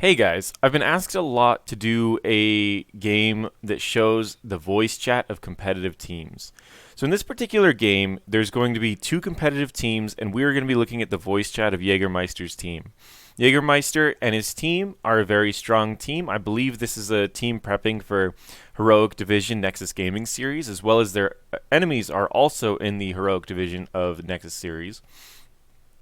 Hey guys, I've been asked a lot to do a game that shows the voice chat of competitive teams. So in this particular game, there's going to be two competitive teams, and we're going to be looking at the voice chat of Jägermeister's team. Jägermeister and his team are a very strong team. I believe this is a team prepping for Heroic Division Nexus Gaming Series, as well as their enemies are also in the Heroic Division of Nexus Series,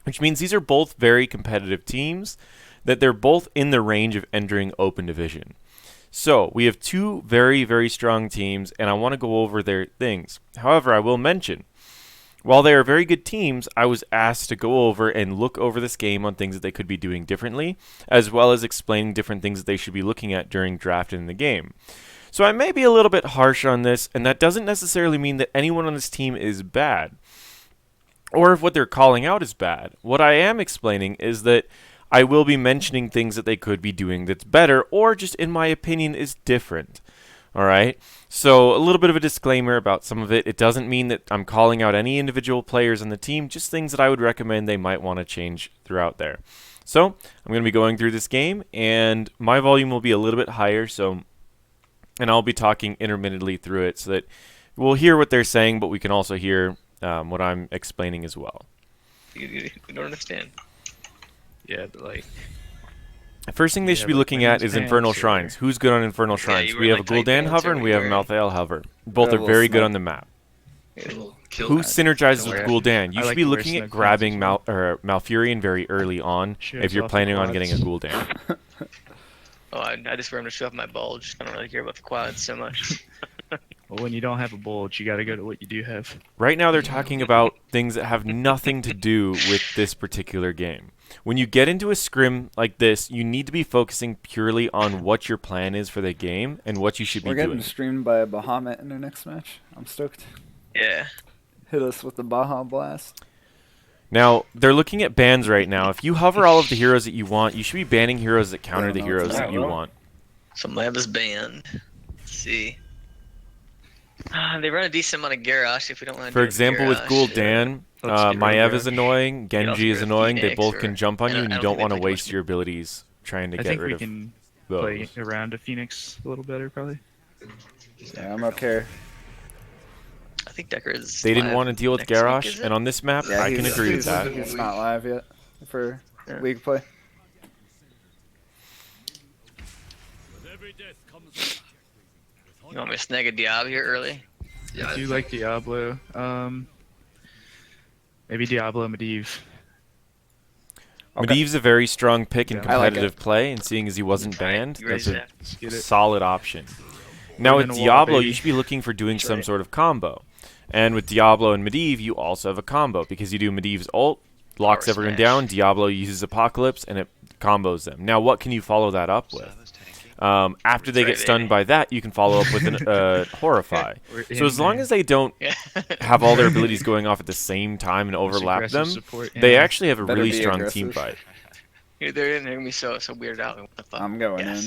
which means these are both very competitive teams, that they're both in the range of entering Open Division. So we have two very, very strong teams, and I want to go over their things. However, I will mention, while they are very good teams, I was asked to go over and look over this game on things that they could be doing differently, as well as explaining different things that they should be looking at during drafting the game. So I may be a little bit harsh on this, and that doesn't necessarily mean that anyone on this team is bad, or if what they're calling out is bad. What I am explaining is that I will be mentioning things that they could be doing that's better, or just in my opinion is different. Alright? So a little bit of a disclaimer about some of it. It doesn't mean that I'm calling out any individual players on the team, just things that I would recommend they might want to change throughout there. So I'm going to be going through this game, and my volume will be a little bit higher, and I'll be talking intermittently through it so that we'll hear what they're saying, but we can also hear what I'm explaining as well. We don't understand. Yeah, but like... First thing they should be looking at is Infernal Shrines. Who's good on Infernal Shrines? We have a Gul'dan hover and we have a Malthael hover. Both are very good on the map. Who synergizes with Gul'dan? You should be looking at grabbing Malfurion very early on if you're planning on getting a Gul'dan. Oh, I just remember to show off my bulge. I don't really care about the quads so much. Well, when you don't have a bulge, you gotta go to what you do have. Right now they're talking about things that have nothing to do with this particular game. When you get into a scrim like this, you need to be focusing purely on what your plan is for the game and what you should be doing. We're getting streamed by a Bahamut in our next match. I'm stoked. Yeah. Hit us with the Baja Blast. Now, they're looking at bans right now. If you hover all of the heroes that you want, you should be banning heroes that counter the heroes that you want. Some lab is banned. Let's see. They run a decent amount of Garrosh if we don't want to For example, with Gul'dan, Maiev is annoying, Genji is annoying. They both can jump on you, and you don't want to waste your abilities trying to get rid of those. I think we can play around a Phoenix a little better, probably. Yeah, I'm okay. I think Decker is. They didn't want to deal with Garrosh, and on this map, yeah, I can agree with that. He's not live yet for League play. You want me to snag a Diablo here early? Yeah, I do like Diablo. Maybe Diablo Medivh. Okay. Medivh's a very strong pick in competitive play, and seeing as he wasn't banned, that's a solid option. Now with Diablo, you should be looking for doing some sort of combo. And with Diablo and Medivh, you also have a combo, because you do Medivh's ult, locks everyone down, Diablo uses Apocalypse, and it combos them. Now what can you follow that up with? After they get stunned by that, you can follow up with an Horrify. So as long as they don't have all their abilities going off at the same time and overlap them, they actually have a really strong team fight. They're going to be so weirded out. What the fuck? I'm going in.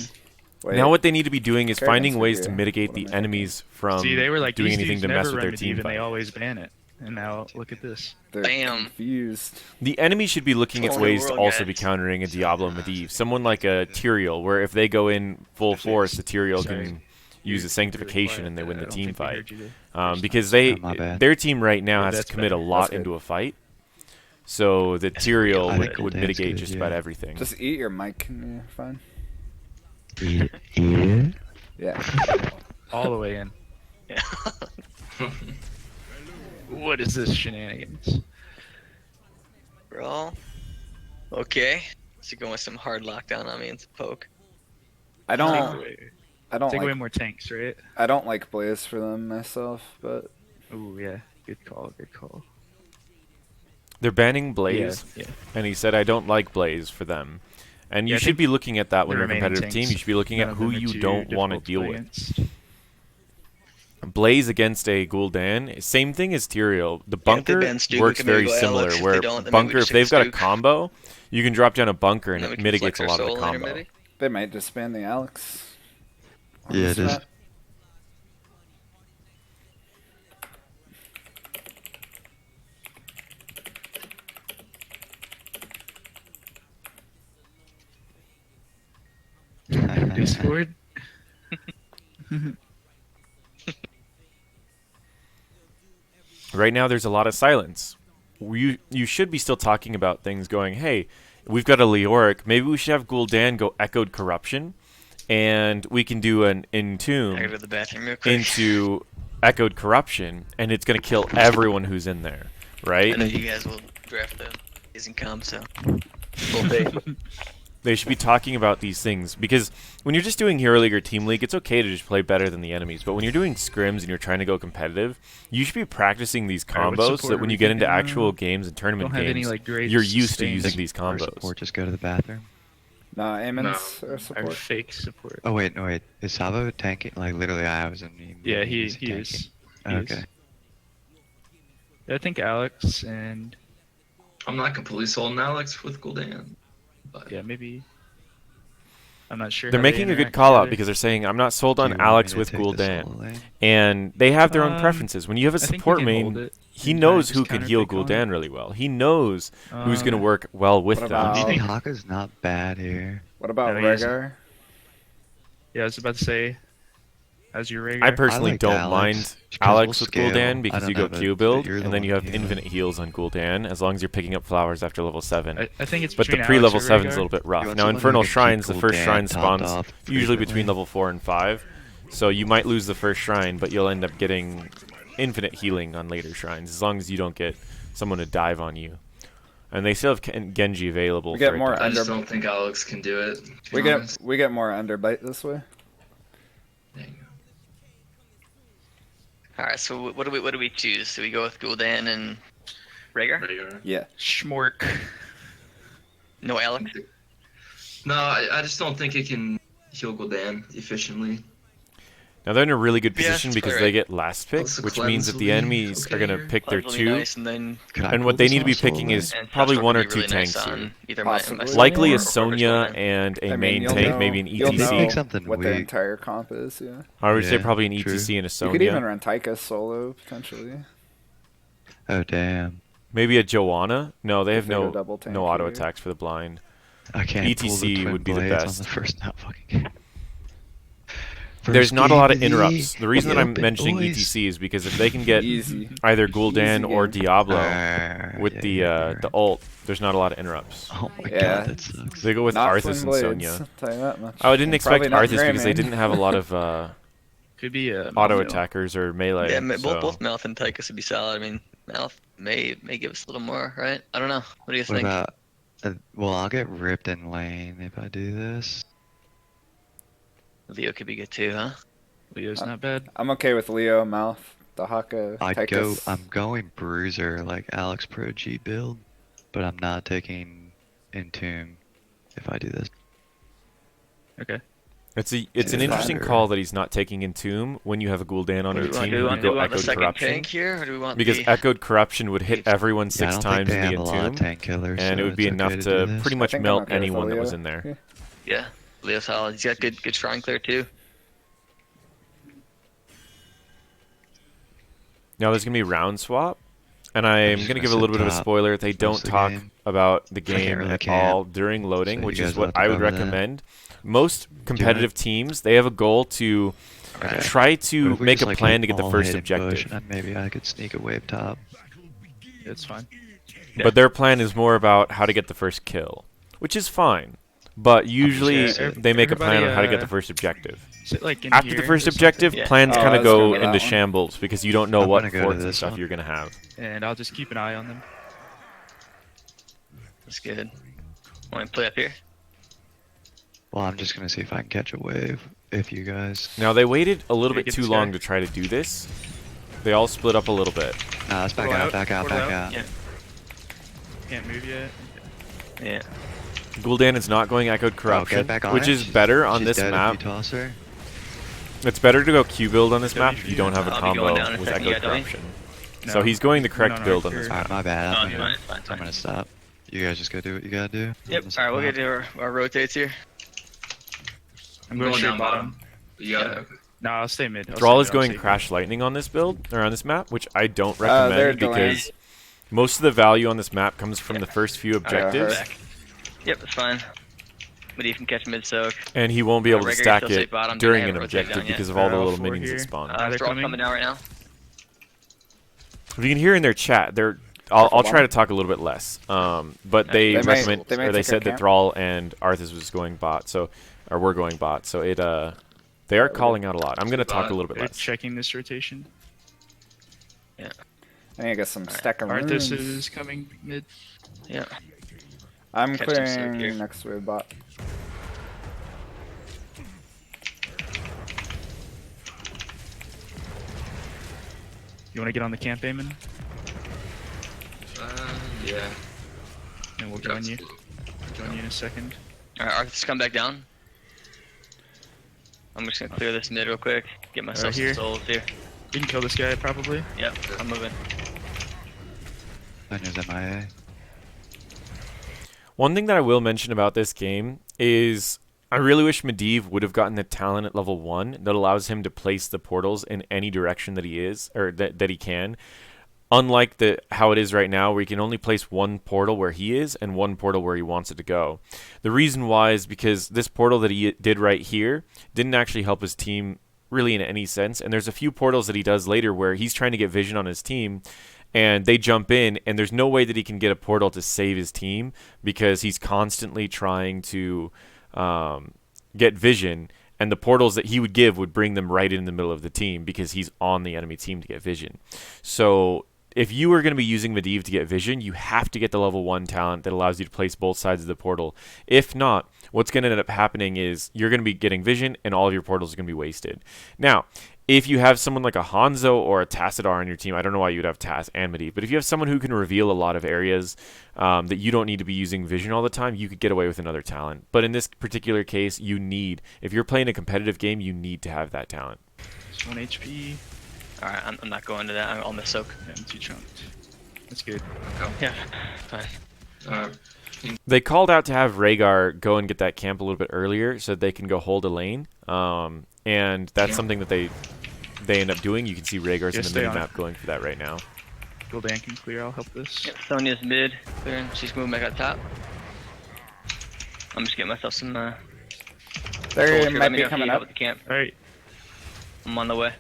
Wait. Now what they need to be doing is finding ways to mitigate the enemies from doing anything to mess with their team fight. And they always ban it. And now look at this. They're confused. The enemy should be looking at ways to also be countering a Diablo Medivh. Someone like a Tyrael, where if they go in full force, the Tyrael can use a Sanctification and they win the team fight. Because their team right now has to commit a lot into a fight. So the Tyrael would mitigate just about everything. Just eat your mic and you're fine. Eat it? Yeah. All the way in. Yeah. What is this shenanigans? Bro. Okay. So you're going with some hard lockdown on me and some poke. I don't Take like away more tanks, right? I don't like Blaze for them myself, but Ooh, yeah. Good call, good call. They're banning Blaze, and he said I don't like Blaze for them. And you should be looking at that when you're a competitive team. You should be looking at who you don't want to deal with. Blaze against a Gul'dan, same thing as Tyrael. The bunker works very similar, where bunker, if they've got a combo, you can drop down a bunker and it mitigates a lot of the combo. They might disband the Alex. Yeah, it is. Discord. Right now, there's a lot of silence. You should be still talking about things going, hey, we've got a Leoric. Maybe we should have Gul'dan go Echoed Corruption, and we can do an I gotta go Entomb to the bathroom real quick. into Echoed Corruption, and it's going to kill everyone who's in there, I right? know you guys will draft the isn't Comm, so full faith. They should be talking about these things, because when you're just doing Hero League or Team League, it's okay to just play better than the enemies. But when you're doing scrims and you're trying to go competitive, you should be practicing these Alright, what combos so support that are when we you get into thinking? actual games and tournament Don't have any games, like great. you're used to stains. using these Our combos. support just go to the bathroom. Nah, Amon's our Our support. fake support. Oh wait, no wait. Is Sabo tanking? Like literally, I was in. Yeah, he he's is. He Okay. is. I think Alex and I'm not completely sold on Alex with Gul'dan. But yeah, maybe. I'm not sure. They're how they making a good interact call out together. because they're saying, I'm not sold Do on you want me Alex to with take the Gul'dan. solo lane? And they have their own Um, preferences. When you have a I think we support can hold main, it he and knows just who can heal counterpick on it. Gul'dan really well. He knows who's going to Um, work well with what them. about- Honestly, Haka's not bad here. What about No, he isn't. Rhaegar? Yeah, I was about to say, as your Rhaegar. I personally like don't Alex, mind because Alex we'll with scale. Gul'dan I because don't you go know, but Q build, you're the and then you one have healing. infinite heals on Gul'dan, as long as you're picking up flowers after level 7. I think it's But the between pre-level Alex or 7 is a Rhaegar. little bit You rough. want Now, someone who Infernal can keep Shrines, the first Gul'dan shrine topped spawns off usually between frequently. level 4 and 5, so you might lose the first shrine, but you'll end up getting infinite healing on later shrines, as long as you don't get someone to dive on you. And they still have Genji available. We get for it more to- I just under- don't think Alex can do it. to We be get honest. more underbite this way. There you go. All right, so what do we choose? Do we go with Gul'dan and Rhaegar? Rhaegar. Yeah. Schmork. No Alex. No, I just don't think it can heal Gul'dan efficiently. Now they're in a really good Yeah, position that's because probably they get last pick, Let's which cleanse means that the the enemies okay are going to here. pick their Really 2. nice, and then Could I And pull what they this need to be off solo picking lane? is and probably Joshua one could or be two really nice tanks here. on either Possibly. myself Likely or- a or Sonya Gul'dan. and a I mean, main you'll tank, know- maybe an you'll Maybe ETC. pick know something what their weak. entire comp is, yeah. I would say Yeah, probably an true. ETC and a You Sonya. could even run Taika solo, potentially. Oh damn! Maybe a Joanna. No, they If have they go no double tank auto here. attacks for the blind. I can't pull the ETC twin would be the blades best. on the first not fucking game. There's First not a lot of game interrupts. The reason that I'm Open, mentioning boys. ETC is because if they can get Easy. either Gul'dan Easy or game. Diablo with Yeah, the you're the ult, there's not a lot of interrupts. Oh my Yeah. god, that sucks. They go with Not Arthas twin and blades, Sonya. tell you that much. Oh, I didn't And expect probably not Arthas because they Greyman. didn't have a lot of Could be a auto Malphite. attackers or melee. Yeah, so- both Mouth and Tychus would be solid. I mean, Mouth may give us a little more, right? I don't know. What do you What think? about? Well, I'll get ripped in lane if I do this. Leo could be good too, huh? Leo's not bad. I'm okay with Leo, Mouth, the Haka, I'm going Bruiser like Alex Pro G build, but I'm not taking Entomb if I do this. Okay. It's an It's interesting better. call that he's not taking Entomb when you have a Gul'dan on Do your we want, team do we who want, could do we go want the Echoed second Corruption. tank here, or do we want Because the... Echoed Corruption would hit everyone Yeah, I six don't times think they in have the a lot of Entomb, tank killers, and so it would be it's enough okay to do this. pretty I much think I'm melt okay with anyone that Leo. was in there. Yeah. Yeah, Leo solid. He's got good shrine clear too. Now there's gonna be round swap, and I'm just gonna gonna give a little sit bit of a top spoiler. They don't most of the talk game. about the can't game really at can't. all during loading, So which you is guys what will have to I would cover that. recommend. Most competitive teams, they have a goal to Okay. try What to if we make just, a like, plan hit to get the all first hidden bush, objective. and then maybe I could sneak a wave top. It's fine. But their plan is more about how to get the first kill, which is fine. But usually Yeah, they make a plan everybody, on how to get the uh, first objective. Sit like in After here the first or objective, something, Yeah. plans Oh, kind I of was go gonna go into that one. shambles because you don't know I'm what gonna go to forts and this stuff one. you're gonna have. and I'll just keep an eye on them. That's good. Want to play up here? Well, I'm just gonna see if I can catch a wave. If you guys, Now they waited a little Did we bit get too this long guy? to try to do this. They all split up a little bit. nah, let's back Portal out, out, back out, portal back out. out. Yeah. Can't move yet. Yeah. Gul'dan is not going Echoed Oh, Corruption, get back on which her. is better on She's this dead map. If you toss her. It's better to go Q build on this W map if you don't have a I'll be going down combo in a with second. Echoed Yeah, don't we? Corruption. No. So he's going the correct No, no, build on here. this Alright, map. my bad. No, I'm it's gonna, fine, it's fine, it's I'm fine. gonna stop. You guys just go do what you gotta do. Yep. All right, we'll get to our rotates here. I'm going straight bottom. You got it. No, I'll stay mid. Thrall is going Crash Lightning on this build, or on this map, which I don't they're recommend delaying. because most of the value on this map comes from the first few objectives. Back. Yep, that's fine. Medivh can catch mid soak. And he won't be able to Rhaegar stack still it safe bottom, but during they an haven't rotated objective down yet. because of all the All little four minions here. that spawn. they're They're all coming. coming down right now. If you can hear in their chat, I'll try to talk a little bit less. But they They may- recommend, they may or they take said our that camp. Thrall and Arthas was going bot, or were going bot. So they are calling out a lot. I'm gonna talk a little bit They're less. checking this rotation. I need to get some stack of Arthas runes. is coming mid. Yeah. I'm Catch some soak clearing here. next wave bot. You want to get on the camp, Eamon? Yeah. And we'll join you. Join you in a second. Alright, Arthur's come back down. I'm just gonna clear this mid real quick. Get myself some here. souls here. You can kill this guy probably. Yep, I'm moving. Sonya's MIA. One thing that I will mention about this game is I really wish Medivh would have gotten the talent at level 1 that allows him to place the portals in any direction that he is, or that he can. Unlike how it is right now, where he can only place one portal where he is and one portal where he wants it to go. The reason why is because this portal that he did right here didn't actually help his team really in any sense. And there's a few portals that he does later where he's trying to get vision on his team, and they jump in, and there's no way that he can get a portal to save his team because he's constantly trying to get vision, and the portals that he would give would bring them right in the middle of the team because he's on the enemy team to get vision. So if you are going to be using Medivh to get vision, you have to get the level 1 talent that allows you to place both sides of the portal. If not, what's going to end up happening is you're going to be getting vision and all of your portals are going to be wasted. Now, if you have someone like a Hanzo or a Tassadar on your team, I don't know why you would have Tas and Medivh, but if you have someone who can reveal a lot of areas that you don't need to be using vision all the time, you could get away with another talent. But in this particular case, if you're playing a competitive game, you need to have that talent. Just 1 HP. Alright, I'm not going to that. I'll miss soak. Yeah, I'm too chunked. That's good. Yeah, fine. Uh, They called out to have Rhaegar go and get that camp a little bit earlier so that they can go hold a lane. And that's something that they end up doing. You can see Rhaegar's Yeah, in the stay on mini-map going for that right now. Gul'dan can clear. I'll help this. Yep, Sonya's mid. Clearing. She's moving back up top. I'm just getting myself some souls They here. might Let me be know if you coming need help up. with the camp. Alright. I'm on the way.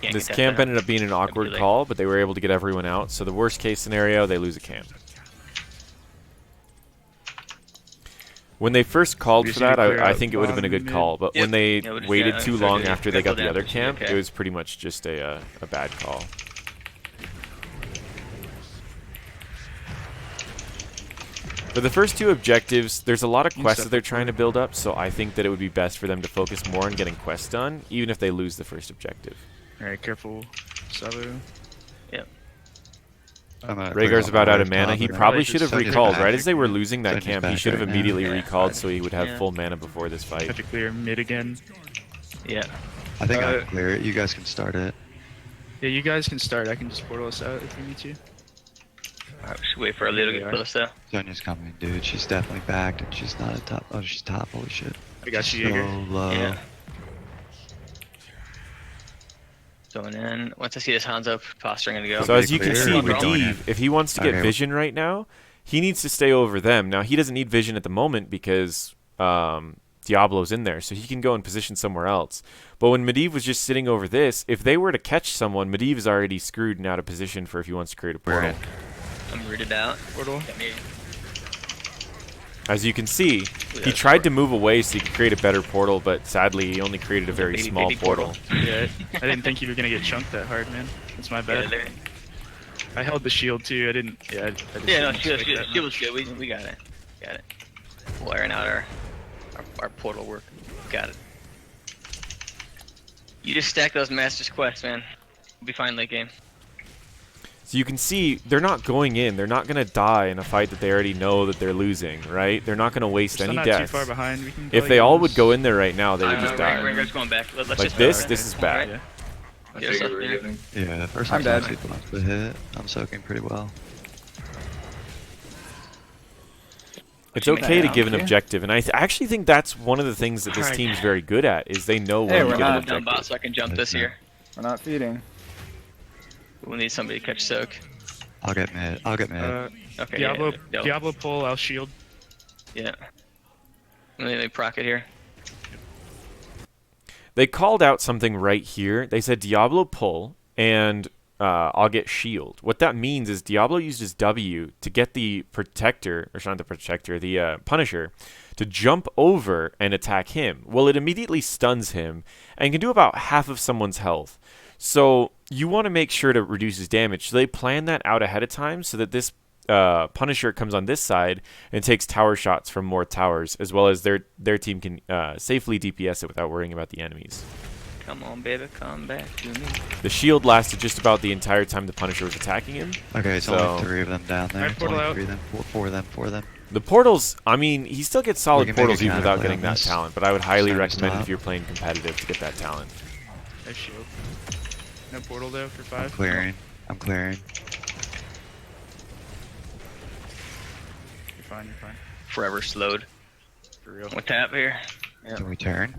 Can't This get that camp down. ended up being an awkward late. call, but they were able to get everyone out. So the worst case scenario, they lose a camp. When they first called We for just need that, to clear I out think it would have been a bottom good mid. call. But Yep. when they Yeah, we're just waited gonna too start long doing after they got the trickle other down, we should be camp, okay. it was pretty much just a bad call. For the first two objectives, there's a lot of quests that they're trying to build up, so I think that it would be best for them to focus more on getting quests done, even if they lose the first objective. Alright, careful. Sabu. Rhaegar's about out of mana. He probably should have Sonya's recalled. back. Right as they were losing that Sonya's camp, he back should have right now. immediately Yeah. recalled so he would have Yeah. full mana before this Have fight. to clear mid again. Yeah. I think I Uh, can clear it. You guys can start it. Yeah, you guys can start. I can just portal us out if we need to. Alright, we should wait for a little to They get are. close though. Sonya's coming, dude. She's definitely backed, and she's not at top. Oh, she's top. Holy shit. I got you, So Jaeger. low. Yeah. Going in. Once I see this Hanzo posturing to go. So as you can Clear. see, I'm going Medivh, if he wants to get Okay. vision right now, he needs to stay over them. Now, he doesn't need vision at the moment because Diablo's in there, so he can go and position somewhere else. But when Medivh was just sitting over this, if they were to catch someone, Medivh is already screwed and out of position for if he wants to create a We're portal. in. I'm rooted out. Portal. Got me. As you can see, he that's tried to move away so he could create a better portal, but sadly, he only created a very Baby- small baby portal. Yeah, I didn't think you were gonna get chunked that hard, man. That's my Yeah, bad. there. I held the shield too. I didn't. Yeah, I just Yeah, no, didn't she was expect good. that She much. was good. We got it. Got it. We'll iron out our portal work. Got it. You just stack those Master's Quests, man. We'll be fine late game. So you can see they're not going in. They're not going to die in a fight that they already know that they're losing, right? They're not going to waste We're still any not deaths. too far behind. We can If probably they get all this. would go in there right now, they would I just know, die. Ringer's going back. Let's Like just this is bad. Yeah. I Yes, figured up we were there. getting. Yeah, first I'm time dead. people wants to hit. I'm soaking pretty well. It's okay to Yeah, give an okay. objective, and I actually think that's one of the things that this Alright. team's very good at, is they know Hey, when we're to give an not Down bot objective. so I can jump this Okay. here. We're not feeding. We'll need somebody to catch soak. I'll get mid. I'll get mid. Okay. Diablo, yeah. Diablo pull. I'll shield. Yeah. Let me proc it here. They called out something right here. They said Diablo pull and I'll get shield. What that means is Diablo used his W to get the protector, or not the protector, the Punisher, to jump over and attack him. Well, it immediately stuns him and can do about half of someone's health. So you want to make sure to reduce his damage. So they plan that out ahead of time so that this Punisher comes on this side and takes tower shots from more towers, as well as their team can safely DPS it without worrying about the enemies. Come on, baby, come back to me. The shield lasted just about the entire time the Punisher was attacking him. Okay, it's So- only 3 of them down there. Alright, It's portal only out. 3 of them. 4 of them. 4 of them. The portals, I mean, he still gets solid We can make portals a even without counterplay getting on that this. talent, but I would highly Start to recommend stop. if you're playing competitive to get that talent. No shield. No portal though for 5. I'm clearing. I'm clearing. You're fine. You're fine. Forever slowed. For real. With tap here. Can we turn?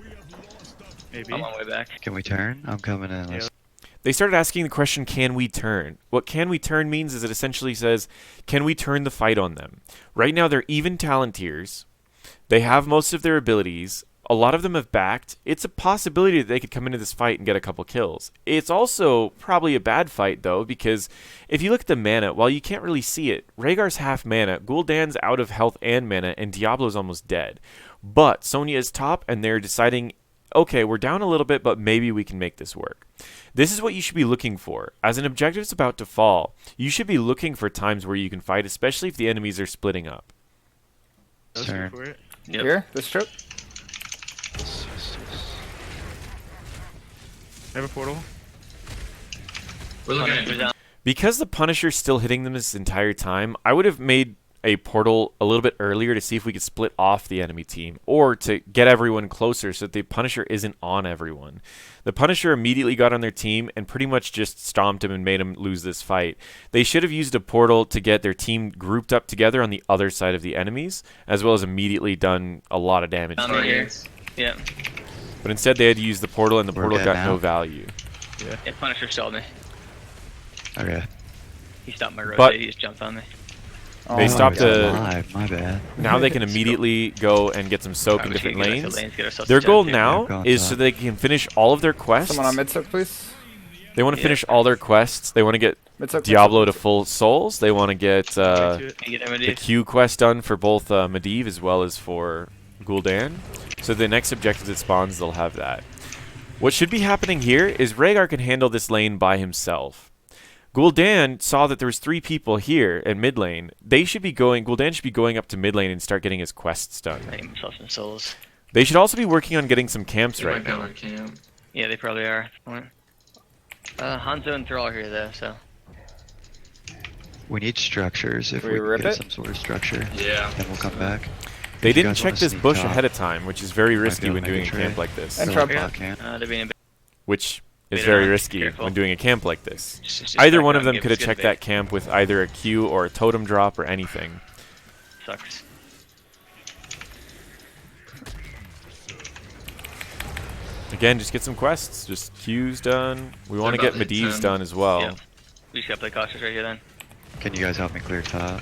Maybe. I'm on my way back. Can we turn? I'm coming in. Yeah. They started asking the question, can we turn? What can we turn means is it essentially says, can we turn the fight on them? Right now, they're even talent tiers. They have most of their abilities. A lot of them have backed. It's a possibility that they could come into this fight and get a couple kills. It's also probably a bad fight, though, because if you look at the mana, while you can't really see it, Rhaegar's half mana, Gul'dan's out of health and mana, and Diablo's almost dead. But Sonya is top, and they're deciding, okay, we're down a little bit, but maybe we can make this work. This is what you should be looking for. As an objective is about to fall, you should be looking for times where you can fight, especially if the enemies are splitting up. Let's Turn. go for it. Yep. Here, this trip. I have a portal. We're looking Punisher's at down. Because the Punisher's still hitting them this entire time, I would have made a portal a little bit earlier to see if we could split off the enemy team, or to get everyone closer so that the Punisher isn't on everyone. The Punisher immediately got on their team and pretty much just stomped him and made him lose this fight. They should have used a portal to get their team grouped up together on the other side of the enemies, as well as immediately done a lot of damage. Down to them. here. Yep. But instead they had to use the portal, and the We're portal dead got now. no value. Yeah, Punisher stalled me. Okay. He stopped my rotate. But- He just jumped on me. They stopped it's the- alive. My bad. Now they can immediately go and get some soak in Alright, we should different get us to lanes. get ourselves Their to goal jump, now Yeah, is so they can finish all of their quests. Someone on mid soak, please. They want to Yeah. finish all their quests. They want to get Mid soak. Diablo to full souls. They want to get Back to it. You get him a the dude. Q quest done for both Medivh as well as for Gul'dan. So the next objective that spawns, they'll have that. What should be happening here is Rhaegar can handle this lane by himself. Gul'dan saw that there was 3 people here at mid lane. Gul'dan should be going up to mid lane and start getting his quests done. Getting himself some souls. They should also be working on getting some camps They right might be on now. our camp. Yeah, they probably are. Hanzo and Thrall are here though, so. We need structures. If We we can rip get it? some sort of structure, Yeah. then we'll come back. They If you didn't guys check wanna this sneak bush top, ahead of time, which is very might be risky able when to make doing a a camp trade. like this. And So trap. bot camp. They're being a bit. Which is Wait, very no, risky careful. when doing a camp like this. Just Either back one up of them and could give have us checked good that camp with either a Q or a totem drop or anything. bait. Sucks. Again, just get some quests. Just Q's done. We want to about get hit Medivh's 10. done as well. Yeah. We just gotta play cautious right here then. Can you guys help me clear top?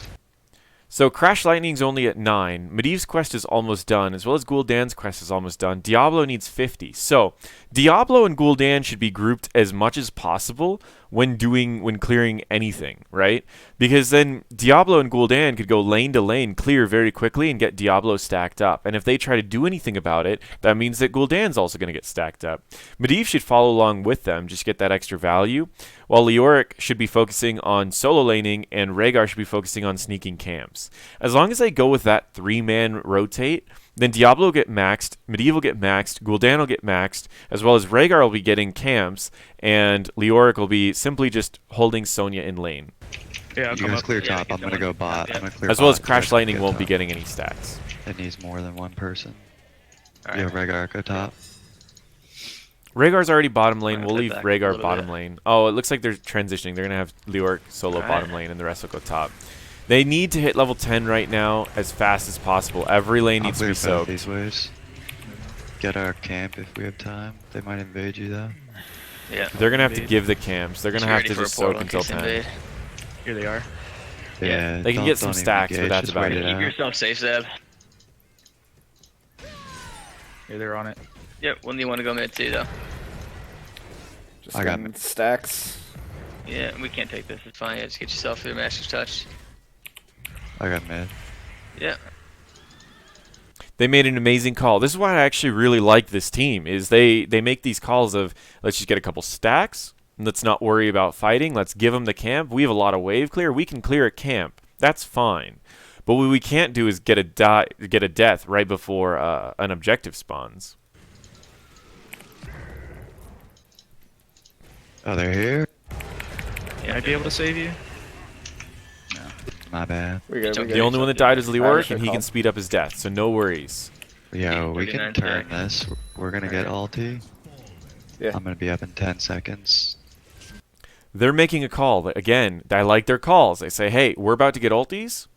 So Crash Lightning's only at 9. Medivh's quest is almost done, as well as Gul'dan's quest is almost done. Diablo needs 50. So Diablo and Gul'dan should be grouped as much as possible when clearing anything, right? Because then Diablo and Gul'dan could go lane to lane, clear very quickly, and get Diablo stacked up. And if they try to do anything about it, that means that Gul'dan's also going to get stacked up. Medivh should follow along with them, just get that extra value, while Leoric should be focusing on solo laning, and Rhaegar should be focusing on sneaking camps. As long as they go with that 3-man rotate, then Diablo will get maxed, Medivh will get maxed, Gul'dan will get maxed, as well as Rhaegar will be getting camps, and Leoric will be simply just holding Sonya in lane. Yeah, I'll You come guys up. clear Yeah, top. get I'm gonna go someone. bot. Yeah. I'm gonna clear As well bot as so Crash guys can Lightning get won't be top. getting any stacks. It needs more than one person. Alright. Yo, Rhaegar, go top. Rhaegar's already bottom lane. Alright, We'll play leave back a Rhaegar little bottom bit. lane. Oh, it looks like they're transitioning. They're going to have Leoric solo Alright. bottom lane, and the rest will go top. They need to hit level 10 right now as fast as possible. Every lane I'll needs to clear be both soaked. these waves. Get our camp if we have time. They might invade you though. Yeah. They're going to have to Invade. give the camps. They're going to Be have ready to for a just portal soak in until case 10. invade. Here they are. Yeah. They can don't- get some don't even stacks, but engage, that's just about wait it. Keep out. yourself safe, Zeb. Yeah, they're on it. Yep, when do you want to go mid too, though? Just I got getting stacks. Yeah, we can't take this. It's fine. Yeah, just get yourself through Master's Touch. I got mid. Yeah. They made an amazing call. This is why I actually really like this team. Is they make these calls of let's just get a couple stacks. Let's not worry about fighting. Let's give them the camp. We have a lot of wave clear. We can clear a camp. That's fine. But what we can't do is get a death right before an objective spawns. Oh, they're here? Yeah, Might be able to save you. My bad. We good. We The good. only one that died is Leoric, Sure and he call. can speed up his death, so no worries. Yo, we can 39 turn sec. this. We're gonna get ulti. Yeah. I'm gonna be up in 10 seconds. They're making a call. Again, I like their calls. They say, hey, we're about to get ultis.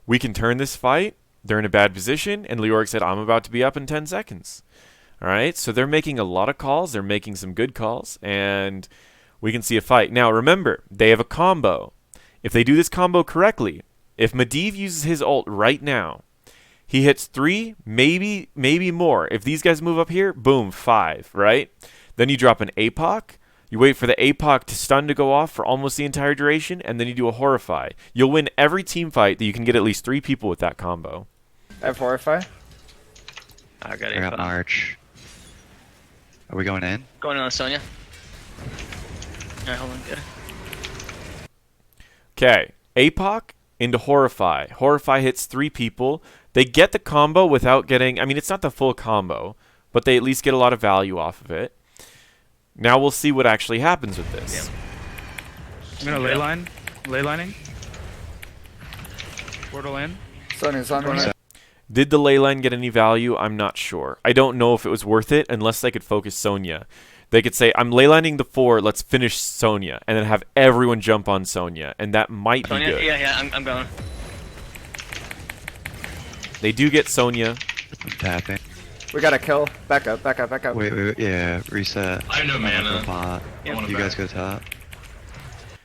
We can turn this fight. They're in a bad position, and Leoric said, I'm about to be up in 10 seconds. All right, so they're making a lot of calls. They're making some good calls, and we can see a fight. Now, remember, they have a combo. If they do this combo correctly, if Medivh uses his ult right now, he hits 3, maybe more. If these guys move up here, boom, 5, right? Then you drop an APOC. You wait for the APOC to stun to go off for almost the entire duration, and then you do a Horrify. You'll win every team fight that you can get at least 3 people with that combo. I have Horrify. I got I got it. March. Are we going in? Going on Sonya. Alright, hold on. Good. Okay, APOC into Horrify. Horrify hits 3 people. They get the combo without getting... I mean, it's not the full combo, but they at least get a lot of value off of it. Now we'll see what actually happens with this. I'm gonna ley line. Ley lining. Portal in. Sonya's on me. Did the ley line get any value? I'm not sure. I don't know if it was worth it unless they could focus Sonya. They could say, I'm ley lining the 4, let's finish Sonya, and then have everyone jump on Sonya, and that might Sonya? be good. Yeah, I'm going. They do get Sonya. I'm tapping. We got to kill. Back up. Back up. Back up. Wait, yeah, reset. I have no I'm gonna mana. go bot. I wanna You guys back. go top.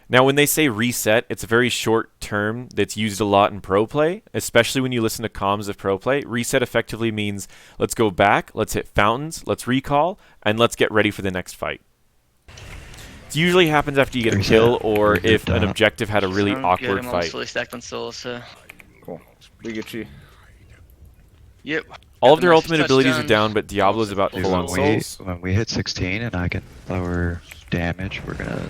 Now, when they say reset, it's a very short term that's used a lot in pro play, especially when you listen to comms of pro play. Reset effectively means let's go back, let's hit fountains, let's recall, and let's get ready for the next fight. It usually happens after you get a Reset. kill or Reset if an top. objective had a really Sounds awkward good. I'm almost fight. fully stacked on souls, so. Cool. We get you. Yep. All Got of the their Master's ultimate Touch abilities are done. down, but Diablo's about Dude, full on when souls. we hit 16 and I can lower damage, we're gonna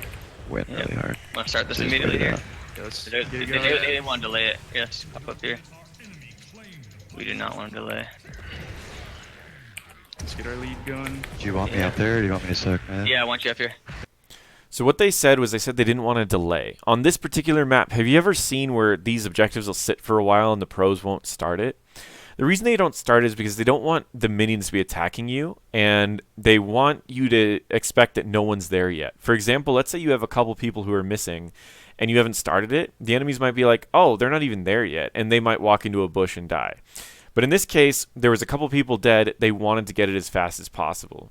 win Yep. really hard. I'm gonna start this Just immediately wait it here. out. Yeah, let's They, get they, it they, going. they want to delay it. Yeah, just pop up here. We do not want to delay. Let's get our lead going. Do you want me Yeah. up there or do you want me to soak mid? Yeah, I want you up here. So what they said was they said they didn't want to delay. On this particular map, have you ever seen where these objectives will sit for a while and the pros won't start it? The reason they don't start is because they don't want the minions to be attacking you, and they want you to expect that no one's there yet. For example, let's say you have a couple people who are missing, and you haven't started it. The enemies might be like, oh, they're not even there yet, and they might walk into a bush and die. But in this case, there was a couple people dead. They wanted to get it as fast as possible.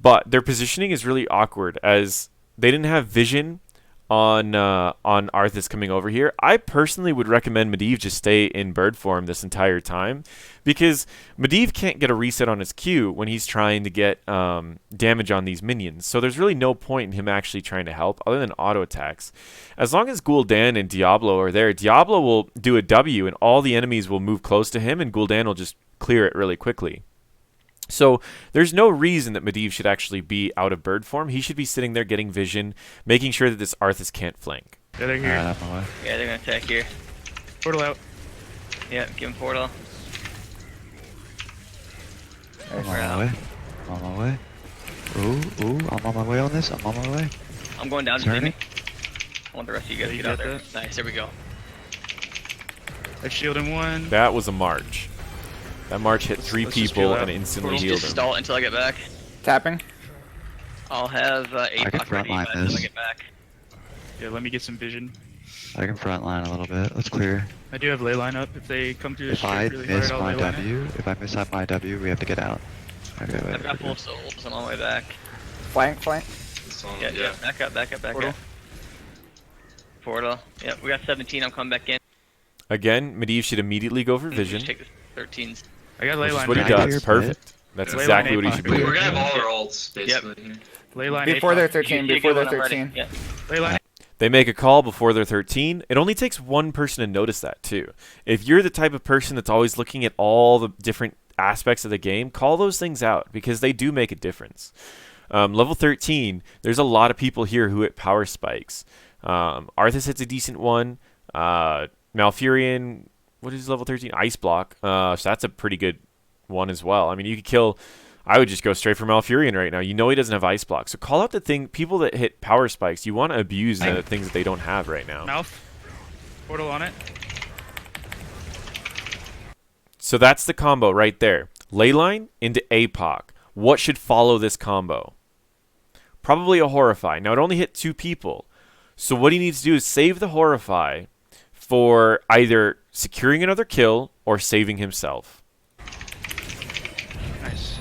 But their positioning is really awkward, as they didn't have vision on Arthas coming over here. I personally would recommend Medivh just stay in bird form this entire time, because Medivh can't get a reset on his Q when he's trying to get damage on these minions. So there's really no point in him actually trying to help other than auto attacks. As long as Gul'dan and Diablo are there, Diablo will do a W and all the enemies will move close to him, and Gul'dan will just clear it really quickly. So there's no reason that Medivh should actually be out of bird form. He should be sitting there getting vision, making sure that this Arthas can't flank. Yeah, they're here. Alright, I'm away. Yeah, they're gonna attack here. Portal out. Yeah, give him portal. I'm We're on out. my way. I'm on my way. Ooh, I'm on my way on this. I'm on my way. I'm going down to see Turning. me. I want the rest of you guys Yeah, to you get out got there. that? Nice, there we go. I've shielded one. That was a march. That march hit 3 let's just people peel and out. instantly Just, healed just him. stall it until I get back. Tapping. I'll have can APOC ready frontline by the time I this. get back. Yeah, let me get some vision. I can frontline a little bit. Let's clear. I do have ley line up. If they come through the If I strip really hard, miss I'll my ley line it. W, if I miss my W, we have to get out. Okay, wait. I've got full souls, I'm on my way back. Flank. Flank. This one, Yeah, yeah, back up, back Portal. up. Portal. Yeah, we got 17, I'm coming back in. Again, Medivh should immediately go for vision, Just take the 13s. I got ley which is line. what he Can I back. clear does. Perfect. That's Yeah. exactly Leyline what he APOC. should be We're doing. gonna have all our ults basically. Here. Leyline Before they're APOC. 13, You before get they're one already. 13. Yeah. Leyline. They make a call before they're 13. It only takes one person to notice that, too. If you're the type of person that's always looking at all the different aspects of the game, call those things out because they do make a difference. Level 13, there's a lot of people here who hit power spikes. Arthas hits a decent one. Malfurion, what is level 13? Ice Block. So that's a pretty good one as well. I mean, you could kill... I would just go straight for Malfurion right now. You know he doesn't have Ice Block. So call out the people that hit power spikes. You want to abuse the things that they don't have right now. Mouth. Portal on it. So that's the combo right there. Leyline into APOC. What should follow this combo? Probably a Horrify. Now, it only hit 2 people. So what he needs to do is save the Horrify for either securing another kill or saving himself. Nice.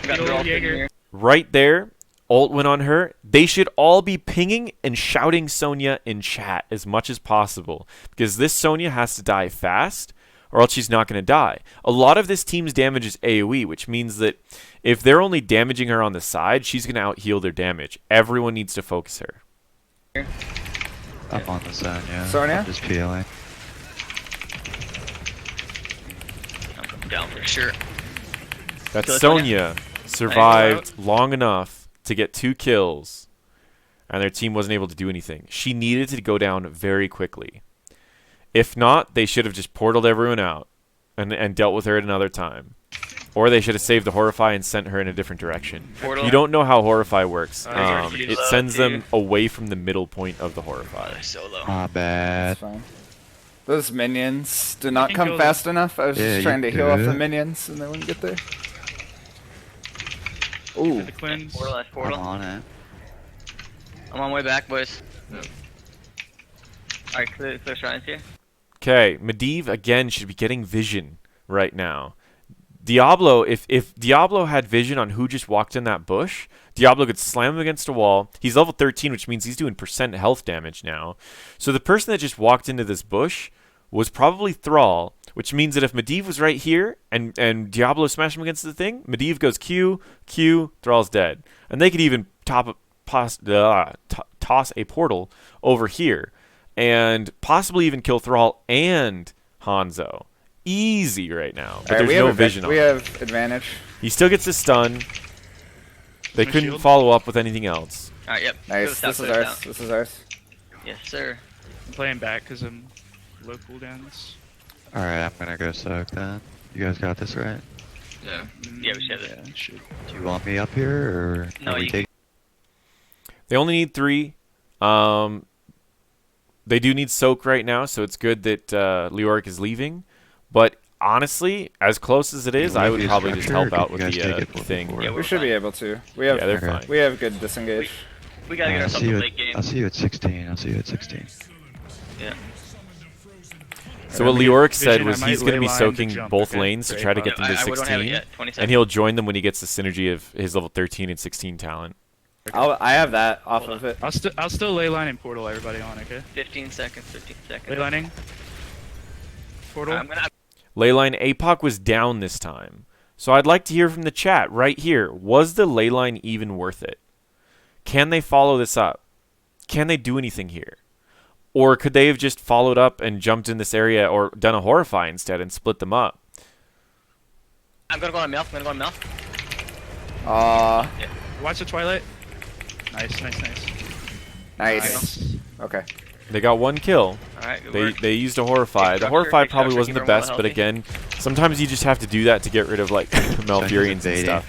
Got Kill her ult in Jaeger. here. Right there, ult went on her. They should all be pinging and shouting Sonya in chat as much as possible because this Sonya has to die fast or else she's not going to die. A lot of this team's damage is AoE, which means that if they're only damaging her on the side, she's going to out-heal their damage. Everyone needs to focus her. I'm on the zone, yeah. Sonya? I'm just peeling. I'm down for sure. That's Kill Sonya survived long enough to get 2 kills, and their team wasn't able to do anything. She needed to go down very quickly. If not, they should have just portaled everyone out and dealt with her at another time. Or they should have saved the Horrify and sent her in a different direction. Portal. You don't know how Horrify works. Alright, It sends them away from the middle point of the Horrify. Solo. My bad. That's fine. Those minions did not can come kill fast enough. I was Yeah, just trying to you heal off the good. minions and they wouldn't get there. Ooh. The cleanse. Portal, that's I'm portal. on it. I'm on my way back, boys. Yeah. Alright, clear shrines here. Okay, Medivh again should be getting vision right now. Diablo, if Diablo had vision on who just walked in that bush, Diablo could slam him against a wall. He's level 13, which means he's doing % health damage now. So the person that just walked into this bush was probably Thrall, which means that if Medivh was right here and Diablo smashed him against the thing, Medivh goes Q, Thrall's dead. And they could even toss a portal over here and possibly even kill Thrall and Hanzo. Easy right now, but Alright, there's no vision on we him. have advantage. He still gets a stun. They My couldn't shield. follow up with anything else. Alright, yep. Nice. Go This south, is go ours. south. This is ours. Yes, sir. I'm playing back because I'm low cooldowns. Alright, I'm gonna go soak then. You guys got this right? Yeah. Yeah, we should have it. Yeah, should. Do you want me up here, or No, are we you- taking? They only need 3. They do need soak right now, so it's good that Leoric is leaving. But honestly, as close as it is, I would probably just help out with You guys take the it before- thing. before? Yeah, We we're should be fine. able to. We have Yeah, they're Okay. fine. we have good disengage. We gotta get I'll ourselves see a you. late game. I'll see you at 16. I'll see you at 16. Yeah. So what Alright, Leoric Vision, said I was might he's going to be ley line soaking the jump, both okay? lanes to Great. try to get Yeah, them to I don't have it 16, yet. 20 and seconds. he'll join them when he gets the synergy of his level 13 and 16 talent. I have that off Hold of it. I'll still ley line and portal everybody on, okay? 15 seconds, 15 seconds. Ley lining. Portal. I'm gonna. Leyline APOC was down this time. So I'd like to hear from the chat right here. Was the leyline even worth it? Can they follow this up? Can they do anything here? Or could they have just followed up and jumped in this area or done a Horrify instead and split them up? I'm gonna go on mouth. I'm gonna go on mouth. Watch the Twilight. Nice. Nice. Okay. They got 1 kill. All right. Good work. They used a Horrify. The Big Horrify structure, probably keep wasn't the everyone best, well but healthy. again, sometimes you just have to do that to get rid of like Malfurions and evading. stuff.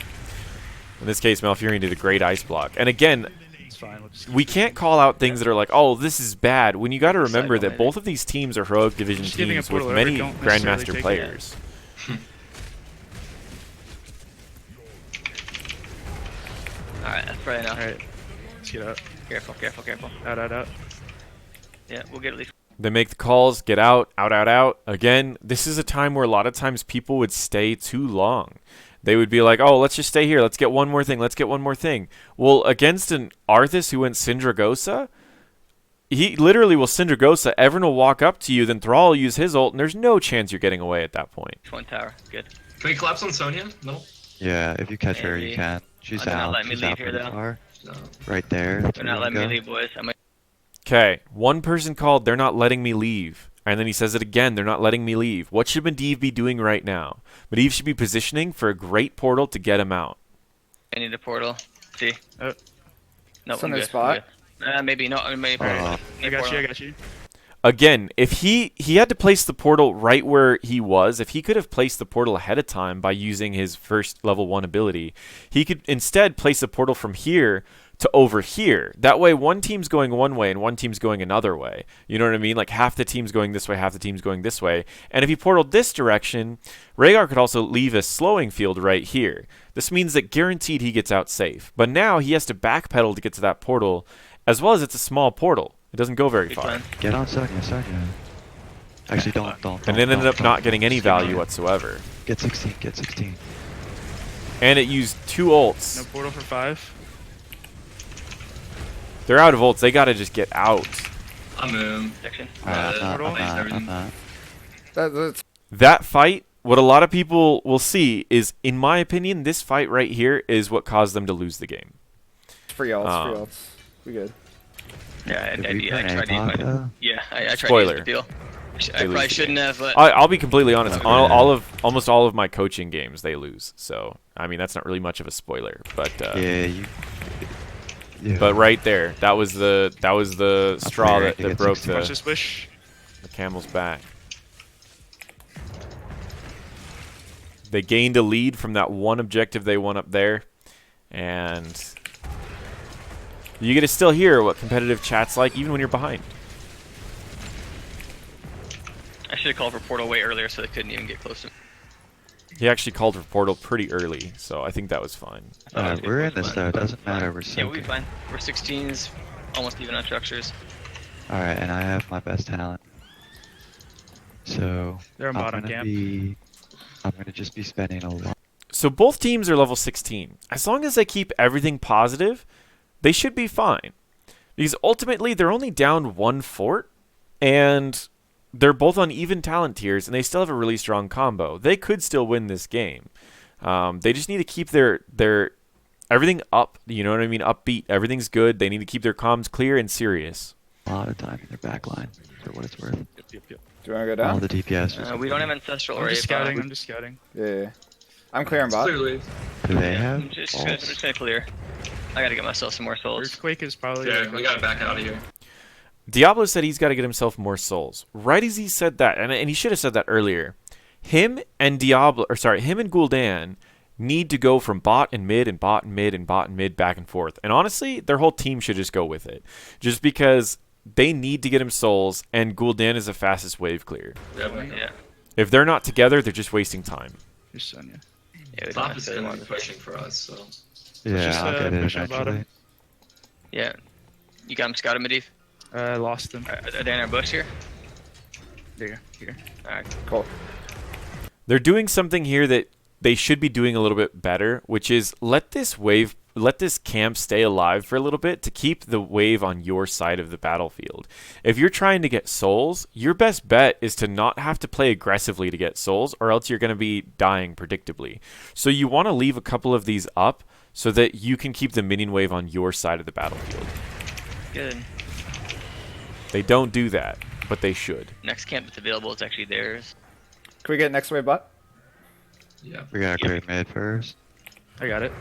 In this case, Malfurion did a great ice block. And again, It's fine. We'll just we can't call out things that are like, oh, this is bad. When you got to remember that maybe. both of these teams are heroic division Just giving a teams with portal many over, don't necessarily Grandmaster take it. players. All right. That's probably enough. Alright. Let's get out. Careful. Out. Yeah, we'll get at least. They make the calls, get out. Again, this is a time where a lot of times people would stay too long. They would be like, oh, let's just stay here. Let's get one more thing. Well, against an Arthas who went Syndragosa, he literally will Syndragosa. Everyone will walk up to you, then Thrall will use his ult, and there's no chance you're getting away at that point. One tower. Good. Can we collapse on Sonya? No. Yeah, if you catch her, you Maybe. can. She's They're not out. letting me She's leave out here, pretty though. far. No. Right there. That's They're where not you letting me go. leave, boys. I might. Okay, one person called, they're not letting me leave. And then he says it again, they're not letting me leave. What should Medivh be doing right now? Medivh should be positioning for a great portal to get him out. I need a portal. See. Oh. No, It's on I'm their good. spot. I'm good. Maybe not. Maybe. Oh. I got you. I got you. Again, if he had to place the portal right where he was, if he could have placed the portal ahead of time by using his first level 1 ability, he could instead place the portal from here to over here. That way one team's going one way and one team's going another way. You know what I mean? Like half the team's going this way, half the team's going this way. And if he portaled this direction, Rhaegar could also leave a slowing field right here. This means that guaranteed he gets out safe. But now he has to backpedal to get to that portal, as well as it's a small portal. It doesn't go very Good far. plan. Get on Sonya. Actually, don't. And it ended up don't. not getting any value whatsoever. Get 16. Get 16. And it used 2 ults. No portal for 5. They're out of ults. They gotta just get out. I'm in. Section. I'm not. That's That fight, what a lot of people will see is, in my opinion, this fight right here is what caused them to lose the game. free ults. Free ults. We good. Yeah, Did I we tried burn to use my. Apoca? Yeah, I tried Spoiler. to use the peel. I They lose probably the shouldn't game. have, but I'll be completely honest. Okay. Almost all of my coaching games, they lose. So, I mean, that's not really much of a spoiler. But Yeah, yeah. but right there, that was the straw fair, I that think it's broke 16. Watch the this wish. camel's back. They gained a lead from that one objective they won up there, and you get to still hear what competitive chat's like even when you're behind. I should have called for portal way earlier so they couldn't even get close to me. He actually called for portal pretty early, so I think that was fine. Alright, we're in this though. It doesn't matter. We're Yeah, we'll be sinking. fine. We're 16s, almost even on structures. Alright, and I have my best talent. So They're on bottom camp. I'm gonna just be spending a lot. So both teams are level 16. As long as they keep everything positive, they should be fine. Because ultimately, they're only down 1 fort, and they're both on even talent tiers, and they still have a really strong combo. They could still win this game. They just need to keep their everything up. You know what I mean? Upbeat. Everything's good. They need to keep their comms clear and serious. A lot of time in their back line, for what it's worth. Do you want to go All down? the DPS. was We don't have okay. ancestral I'm array. just scouting. I'm just scouting. Yeah. I'm clearing bot. Clearly. Do they have? I'm just balls? gonna clear. I gotta get myself some more souls. Earthquake is probably. Yeah, we gotta back out of here. Diablo said he's got to get himself more souls. Right as he said that, and he should have said that earlier, him and Gul'dan need to go from bot and mid and bot and mid and bot and mid back and forth. And honestly, their whole team should just go with it. Just because they need to get him souls, and Gul'dan is the fastest wave clear. Yeah. If they're not together, they're just wasting time. Here's Sonya. Yeah, we don't Top have is to gonna want be to pushing for us, so. Yeah, just, I'll get it push on bottom. eventually. Yeah. You got him scouted, Medivh? I lost them. Are they in our bush here? There. Here. Alright. Cool. They're doing something here that they should be doing a little bit better, which is let this camp stay alive for a little bit to keep the wave on your side of the battlefield. If you're trying to get souls, your best bet is to not have to play aggressively to get souls, or else you're going to be dying predictably. So you want to leave a couple of these up so that you can keep the minion wave on your side of the battlefield. Good. They don't do that, but they should. Next camp that's available is actually theirs. Can we get next wave bot? Yeah. We gotta clear mid first. I got it.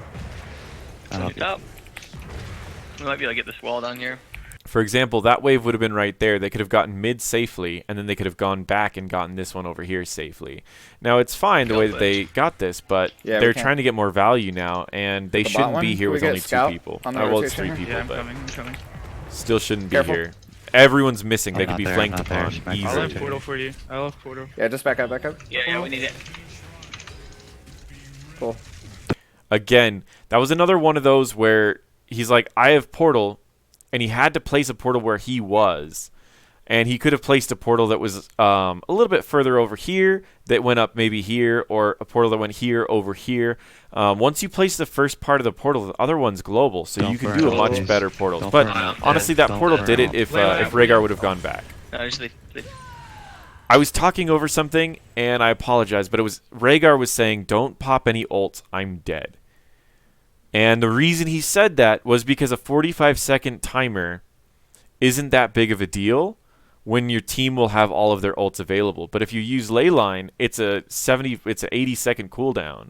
I'll Top. We might be able to get this wall down here. For example, that wave would have been right there. They could have gotten mid safely, and then they could have gone back and gotten this one over here safely. Now, it's fine the way that they got this, but Yeah, we they're can't. trying to get more value now, and they The bot shouldn't one? be here Can we with get only 2 scout people. on the Well, it's 3 rotation? people, Yeah, I'm but coming. I'm coming. still shouldn't be Careful. here. Everyone's missing. They I'm could be not there, flanked I'm not there. upon She might I'll Easy. have easily. portal for you. I'll have portal. Yeah, just back up, back up. Yeah, we need it. Cool. Again, that was another one of those where he's like, I have portal, and he had to place a portal where he was. And he could have placed a portal that was a little bit further over here, that went up maybe here, or a portal that went here over here. Once you place the first part of the portal, the other one's global, so Don't you can burn do a out, much please. better portal. Don't But burn out. honestly, that Don't portal burn did it out. if Lay out. Rhaegar would have gone back. No, just leave. I was talking over something, and I apologize, but it was Rhaegar was saying, "Don't pop any ults. I'm dead." And the reason he said that was because a 45-second timer isn't that big of a deal when your team will have all of their ults available. But if you use Leyline, it's an 80-second cooldown.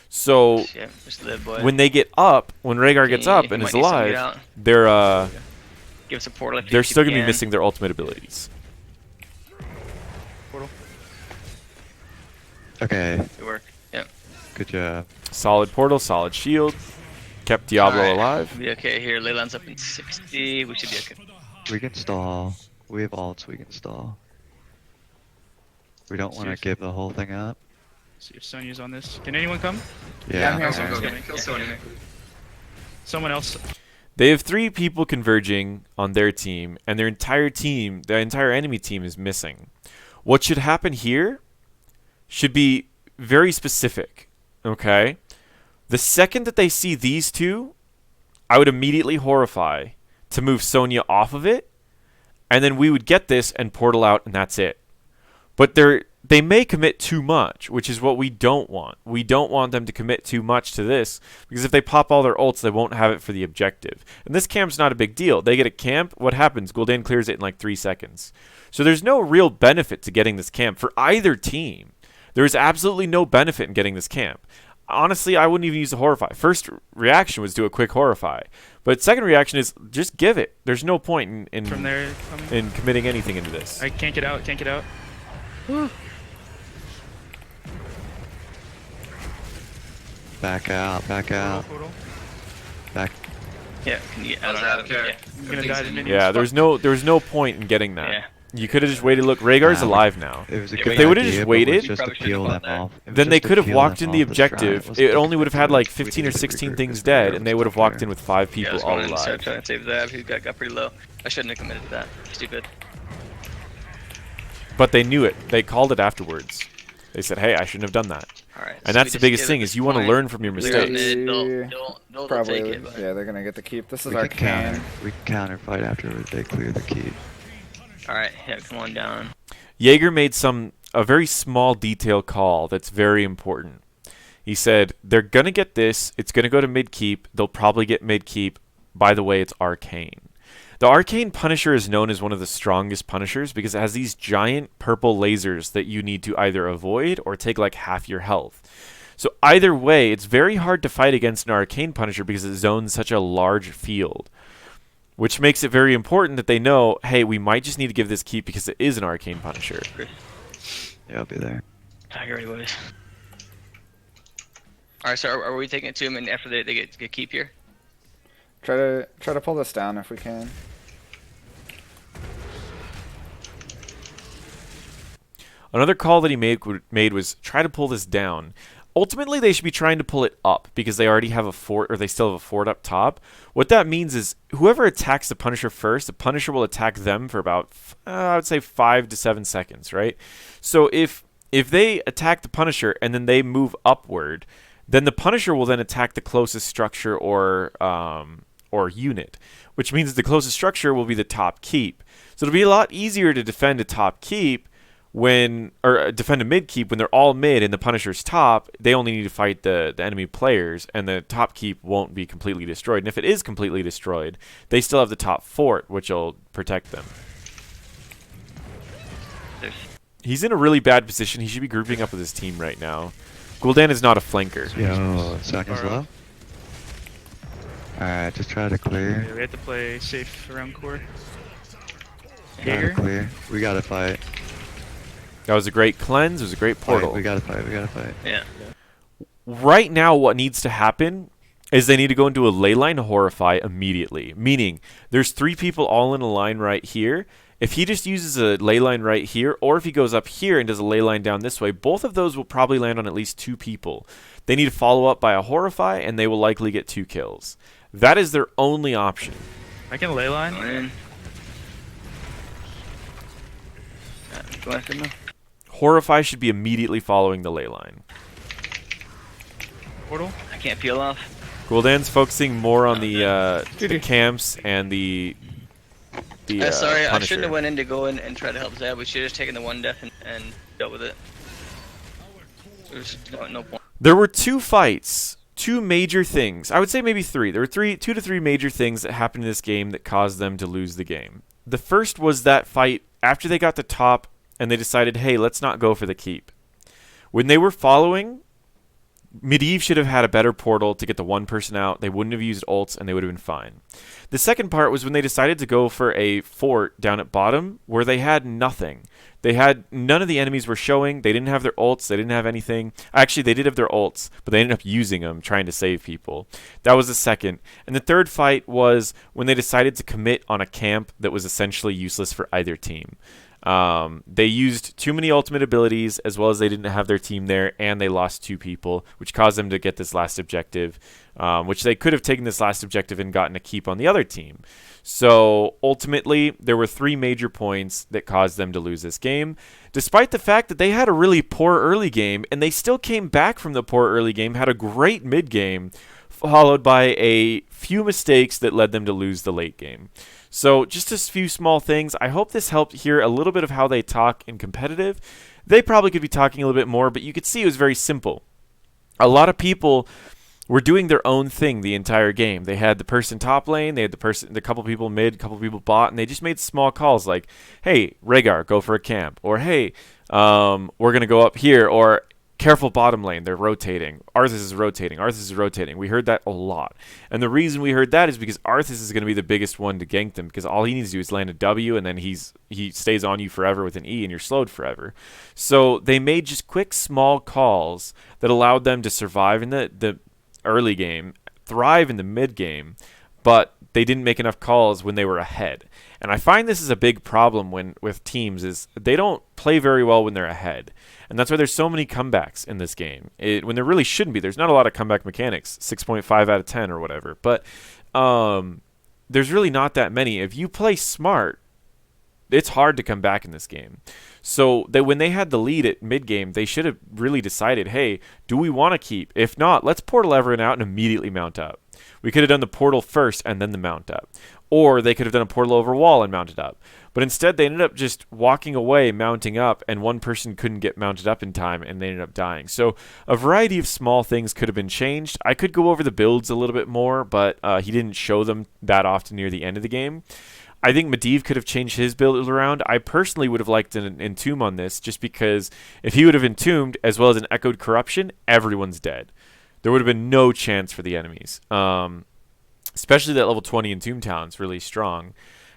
So Shit, just live, boy. when they get up, when Rhaegar gets up He and might is need somebody alive, out. they're Give us a portal. If they're you still gonna be can. missing their ultimate abilities. Portal. Okay, Good work. Yep. good job. Solid portal, solid shield, kept Diablo Alright, alive. We'll be okay here. Leyline's up in 60. We should be okay. We can stall. We have ults, we can stall. We don't want to Seriously? give the whole thing up. See if Sonya's on this. Can anyone come? Yeah, I'm here. Kill Alright. Sonya. Kill Sonya. Someone else. They have 3 people converging on their team, and their entire team, the entire enemy team, is missing. What should happen here should be very specific, okay? The second that they see these 2, I would immediately horrify to move Sonya off of it, and then we would get this and portal out, and that's it. But they may commit too much, which is what we don't want. We don't want them to commit too much to this, because if they pop all their ults, they won't have it for the objective. And this camp's not a big deal. They get a camp, what happens? Gul'dan clears it in like 3 seconds. So there's no real benefit to getting this camp for either team. There is absolutely no benefit in getting this camp. Honestly, I wouldn't even use the horrify. First reaction was do a quick horrify. But second reaction is just give it. There's no point in From there. Coming. in committing anything into this. I can't get out. Can't get out. Back out, back out, Portal. back. Yeah, can you? I don't How's have that, it. I'm gonna die to minions. Yeah, there's no point in getting that. Yeah. You could have just waited. Look, Rhaegar's Nah, alive now. It was a If good they would've idea, just but it waited- was just to Probably should've peel gone them there. off. It was Then they just to could have peel walked them in the off the strat. objective. wasn't It only would have had like we 15 or needed to 16 regroup things as the player dead, and they would have walked there. in with 5 Yeah, people let's go all in and start alive. trying to save Zab. He got pretty low. I shouldn't have committed to that. Stupid. But they knew it. They called it afterwards. They said, "Hey, I shouldn't have done that." All right. And that's the biggest thing is you want to learn from your Clear out mistakes. mid. They'll take Probably, it. But... yeah, they're gonna get the keep. This is We our can counter. can. We can counter fight after they clear the keep. All right. Yeah, come on down. Jaeger made a very small detail call that's very important. He said, they're going to get this. It's going to go to mid-keep. They'll probably get mid-keep. By the way, it's Arcane. The Arcane Punisher is known as one of the strongest Punishers because it has these giant purple lasers that you need to either avoid or take like half your health. So either way, it's very hard to fight against an Arcane Punisher because it zones such a large field. Which makes it very important that they know, hey, we might just need to give this keep because it is an Arcane Punisher. Yeah, I'll be there. Tiger ready, boys. All right. So are we taking it to him and after they get keep here? Try to pull this down if we can. Another call that he made was try to pull this down. Ultimately, they should be trying to pull it up because they already have a fort, or they still have a fort up top. What that means is whoever attacks the Punisher first, the Punisher will attack them for about, I would say, 5 to 7 seconds, right? So if they attack the Punisher and then they move upward, then the Punisher will then attack the closest structure or unit, which means the closest structure will be the top keep. So it'll be a lot easier to defend a top keep defend a mid keep when they're all mid and the Punisher's top. They only need to fight the enemy players, and the top keep won't be completely destroyed. And if it is completely destroyed, they still have the top fort, which will protect them. He's in a really bad position. He should be grouping up with his team right now. Gul'dan is not a flanker. Yo, Sonya's low. Alright, just try to clear. Yeah, we have to play safe around core. Gotta Jaeger. clear. We gotta fight. That was a great cleanse. It was a great portal. We gotta fight. We gotta fight. Yeah. Right now, what needs to happen is they need to go into a leyline horrify immediately. Meaning, there's 3 people all in a line right here. If he just uses a leyline right here, or if he goes up here and does a leyline down this way, both of those will probably land on at least 2 people. They need to follow up by a horrify, and they will likely get 2 kills. That is their only option. I can ley line. Going in. Go after him. Horrify should be immediately following the leyline. Portal. I can't peel off. Gul'dan's focusing more on the camps and the the Sorry, I Punisher. shouldn't have went in to go in and try to help Zab. We should have just taken the one death and dealt with it. There's no point. There were two fights, two major things. I would say maybe three. There were two to three major things that happened in this game that caused them to lose the game. The first was that fight after they got to top and they decided, hey, let's not go for the keep. When they were following, Medivh should have had a better portal to get the one person out. They wouldn't have used ults, and they would have been fine. The second part was when they decided to go for a fort down at bottom where they had nothing. They had none of the enemies were showing. They didn't have their ults. They didn't have anything. Actually, they did have their ults, but they ended up using them trying to save people. That was the second. And the third fight was when they decided to commit on a camp that was essentially useless for either team. They used too many ultimate abilities, as well as they didn't have their team there, and they lost 2 people, which caused them to get this last objective, which they could have taken this last objective and gotten a keep on the other team. So ultimately, there were 3 major points that caused them to lose this game, despite the fact that they had a really poor early game, and they still came back from the poor early game, had a great mid game, followed by a few mistakes that led them to lose the late game. So just a few small things. I hope this helped hear a little bit of how they talk in competitive. They probably could be talking a little bit more, but you could see it was very simple. A lot of people were doing their own thing the entire game. They had the person top lane, they had the couple people mid, couple people bot, and they just made small calls like, hey, Rhaegar, go for a camp, or hey, we're going to go up here, or careful bottom lane, they're rotating. Arthas is rotating. Arthas is rotating. We heard that a lot. And the reason we heard that is because Arthas is going to be the biggest one to gank them, because all he needs to do is land a W, and then he stays on you forever with an E, and you're slowed forever. So they made just quick, small calls that allowed them to survive in the early game, thrive in the mid game, but they didn't make enough calls when they were ahead. And I find this is a big problem with teams is they don't play very well when they're ahead. And that's why there's so many comebacks in this game. When there really shouldn't be. There's not a lot of comeback mechanics, 6.5 out of 10 or whatever. But there's really not that many. If you play smart, it's hard to come back in this game. So when they had the lead at mid-game, they should have really decided, hey, do we want to keep? If not, let's portal everyone out and immediately mount up. We could have done the portal first and then the mount up. Or they could have done a portal over wall and mounted up. But instead, they ended up just walking away, mounting up, and one person couldn't get mounted up in time, and they ended up dying. So a variety of small things could have been changed. I could go over the builds a little bit more, but he didn't show them that often near the end of the game. I think Medivh could have changed his build around. I personally would have liked an Entomb on this, just because if he would have Entombed, as well as an Echoed Corruption, everyone's dead. There would have been no chance for the enemies. Especially that level 20 Entomb Town's really strong.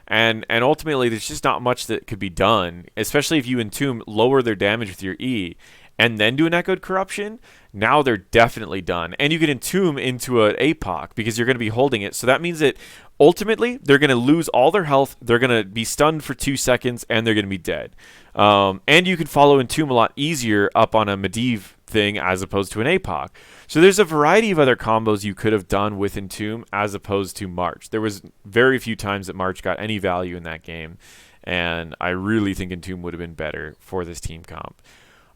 And ultimately, there's just not much that could be done, especially if you Entomb, lower their damage with your E, and then do an Echoed Corruption. Now they're definitely done. And you can Entomb into an APOC because you're going to be holding it. So that means that ultimately, they're going to lose all their health, they're going to be stunned for 2 seconds, and they're going to be dead. And you can follow Entomb a lot easier up on a Medivh thing as opposed to an APOC. So there's a variety of other combos you could have done with Entomb as opposed to March. There was very few times that March got any value in that game, and I really think Entomb would have been better for this team comp.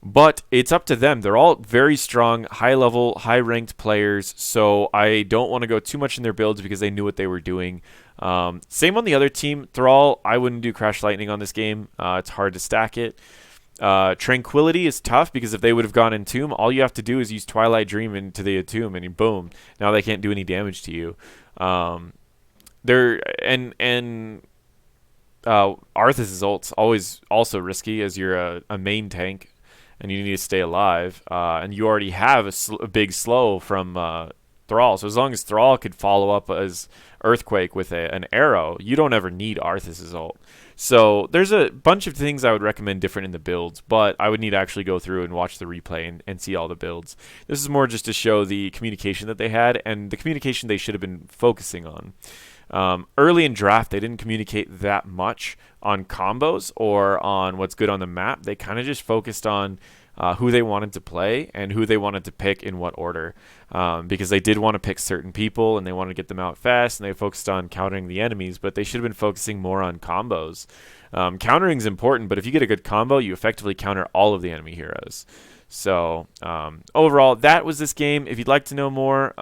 But it's up to them. They're all very strong, high-level, high-ranked players, so I don't want to go too much in their builds because they knew what they were doing. Same on the other team. Thrall, I wouldn't do Crash Lightning on this game. It's hard to stack it. Tranquility is tough because if they would have gone Entomb, all you have to do is use Twilight Dream into the Entomb, and boom, now they can't do any damage to you. Arthas' ult's always also risky as you're a main tank and you need to stay alive, and you already have a big slow from Thrall. So as long as Thrall could follow up as Earthquake with an arrow, you don't ever need Arthas' ult. So there's a bunch of things I would recommend different in the builds, but I would need to actually go through and watch the replay and see all the builds. This is more just to show the communication that they had and the communication they should have been focusing on. Early in draft, they didn't communicate that much on combos or on what's good on the map. They kind of just focused on who they wanted to play and who they wanted to pick in what order, because they did want to pick certain people and they wanted to get them out fast, and they focused on countering the enemies, but they should have been focusing more on combos. Countering is important, but if you get a good combo, you effectively counter all of the enemy heroes. So overall, that was this game. If you'd like to know more,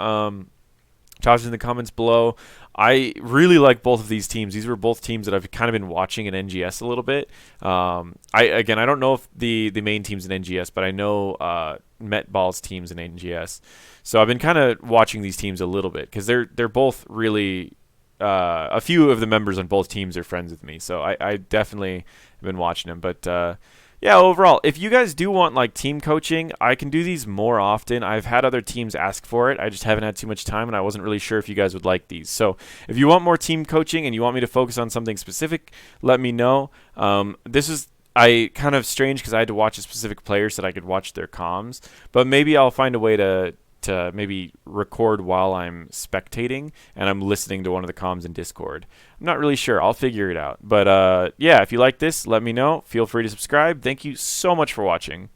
toss it in the comments below. I really like both of these teams. These were both teams that I've kind of been watching in NGS a little bit. I don't know if the main team's in NGS, but I know Metball's team's in NGS. So I've been kind of watching these teams a little bit because they're both really a few of the members on both teams are friends with me. So I definitely have been watching them. But yeah, overall, if you guys do want like team coaching, I can do these more often. I've had other teams ask for it. I just haven't had too much time, and I wasn't really sure if you guys would like these. So if you want more team coaching and you want me to focus on something specific, let me know. This is kind of strange because I had to watch a specific player so that I could watch their comms, but maybe I'll find a way to maybe record while I'm spectating and I'm listening to one of the comms in Discord. I'm not really sure. I'll figure it out. But yeah, if you like this, let me know. Feel free to subscribe. Thank you so much for watching.